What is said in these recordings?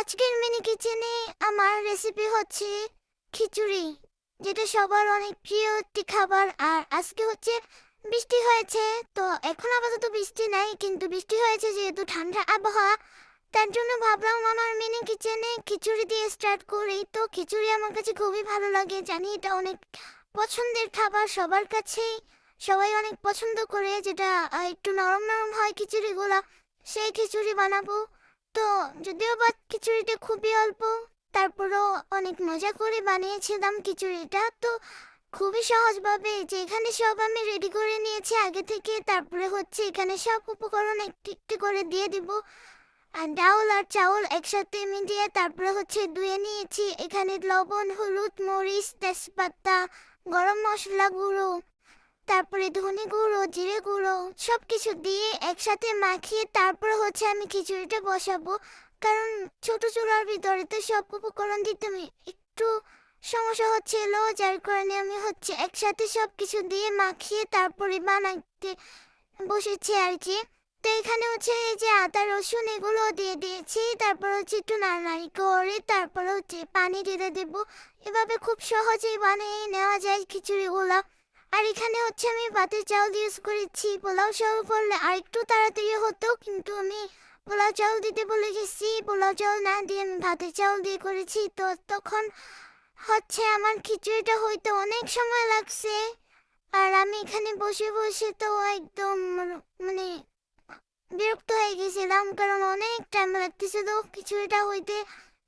আজকের মিনি কিচেনে আমার রেসিপি হচ্ছে খিচুড়ি, যেটা সবার অনেক প্রিয় একটি খাবার। আর আজকে হচ্ছে বৃষ্টি হয়েছে, তো এখন আপাতত বৃষ্টি নাই, কিন্তু বৃষ্টি হয়েছে যেহেতু ঠান্ডা আবহাওয়া, তার জন্য ভাবলাম আমার মিনি কিচেনে খিচুড়ি দিয়ে স্টার্ট করি। তো খিচুড়ি আমার কাছে খুবই ভালো লাগে, জানি এটা অনেক পছন্দের খাবার সবার কাছেই, সবাই অনেক পছন্দ করে, যেটা একটু নরম নরম হয় খিচুড়িগুলা, সেই খিচুড়ি বানাবো। তো যদিও বা খিচুড়িটা খুবই অল্প, তারপরও অনেক মজা করে বানিয়েছিলাম খিচুড়িটা। তো খুবই সহজভাবে, যে এখানে সব আমি রেডি করে নিয়েছি আগে থেকে, তারপরে হচ্ছে এখানে সব উপকরণ একটু একটু করে দিয়ে দিব। আর ডাউল আর চাউল একসাথে মিলিয়ে তারপরে হচ্ছে ধুয়ে নিয়েছি। এখানে লবণ, হলুদ, মরিচ, তেজপাতা, গরম মশলা গুঁড়ো, তারপরে ধনে গুঁড়ো, জিরে গুঁড়ো, সব কিছু দিয়ে একসাথে মাখিয়ে তারপর হচ্ছে আমি খিচুড়িটা বসাবো। কারণ ছোট চুলার ভিতরে তো সব উপকরণ দিতে আমি একটু সমস্যা হচ্ছিল, যার কারণে আমি হচ্ছে একসাথে সব কিছু দিয়ে মাখিয়ে তারপরে বানাইতে বসেছি আর কি। তো এখানে হচ্ছে এই যে আদা রসুন এগুলো দিয়ে দিয়েছি, তারপর হচ্ছে একটু নাড়ানাড়ি করে তারপর হচ্ছে পানি ঢেলে দেবো। এভাবে খুব সহজেই বানিয়ে নেওয়া যায় খিচুড়িগুলা। আর এখানে হচ্ছে আমি ভাতের চাউল ইউজ করেছি, পোলাও চাউল করলে আর একটু তাড়াতাড়ি হতো, কিন্তু আমি পোলাও চাউল দিতে বলে গেছি, পোলাও চাউল না দিয়ে আমি ভাতের চাউল দিয়ে করেছি। তো তখন হচ্ছে আমার খিচুড়িটা হইতে অনেক সময় লাগছে। আর আমি এখানে বসে বসে তো একদম মানে বিরক্ত হয়ে গেছিলাম, কারণ অনেক টাইম লাগতেছিল খিচুড়িটা হইতে।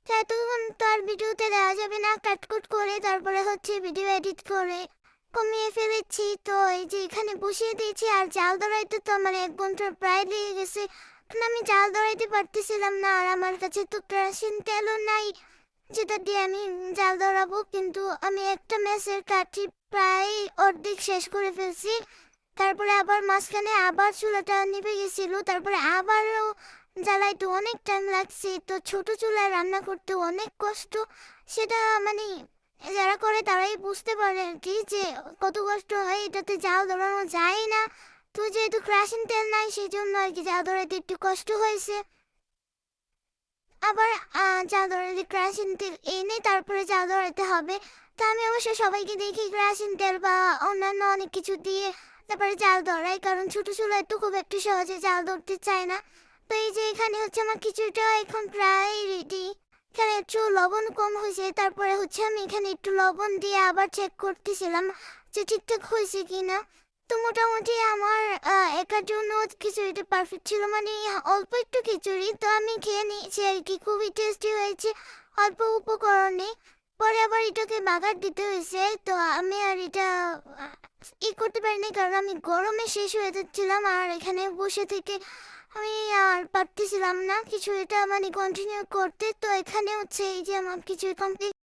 তো এতক্ষণ তো আর ভিডিওতে দেওয়া যাবে না, কাটকুট করে তারপরে হচ্ছে ভিডিও এডিট করে কমিয়ে ফেলেছি। তো এই যে এখানে বসিয়ে দিয়েছি, আর জাল ধরাইতে তো আমার 1 ঘন্টা প্রায় লেগে গেছে, কারণ আমি জাল ধরাইতে পারতেছিলাম না। আর আমার কাছে তো কেরোসিন তেলও নাই যেটা দিয়ে আমি জাল ধরাবো, কিন্তু আমি একটা ম্যাচের কাঠি প্রায় অর্ধেক শেষ করে ফেলছি। তারপরে আবার মাঝখানে আবার চুলাটা নিভে গেছিল, তারপরে আবারও জ্বালাইতে অনেক টাইম লাগছে। তো ছোট চুলায় রান্না করতে অনেক কষ্ট, সেটা মানে যারা করে তারাই বুঝতে পারে আর কি, যে কত কষ্ট হয়, এটাতে জাল ধরানো যায় না। তো যেহেতু কেরোসিন তেল নাই সেই জন্য আর কি জাল ধরাইতে একটু কষ্ট হয়েছে। আবার জাল ধরাইতে কেরোসিন তেল এনে তারপরে জাল ধরাইতে হবে। তা আমি অবশ্য সবাইকে দেখি কেরোসিন তেল বা অন্যান্য অনেক কিছু দিয়ে তারপরে জাল ধরাই, কারণ ছোট চুলায় তো খুব একটু সহজে জাল ধরতে চায় না। তো এই যে এখানে হচ্ছে আমার খিচুড়িটা এখন প্রায় রেডি। এখানে একটু লবণ কম হয়েছে, তারপরে হচ্ছে আমি এখানে একটু লবণ দিয়ে আবার চেক করতেছিলাম যে ঠিকঠাক হয়েছে কিনা। তো মোটামুটি আমার একার জন্য খিচুড়িটা পারফেক্ট ছিল, মানে অল্প একটু খিচুড়ি, তো আমি খেয়ে নিয়েছি আর কি, খুবই টেস্টি হয়েছে অল্প উপকরণে। পরে আবার এটাকে বাগার দিতে হয়েছে, তো আমি আর এটা আহ, করতে পারিনি, কারণ আমি গরমে শেষ হয়ে যাচ্ছিলাম, আর এখানে বসে থেকে আমি আর পারতেছিলাম না কিছু এটা মানে কন্টিনিউ করতে। তো এখানে হচ্ছে এই যে আমার কিছু কমপ্লিট।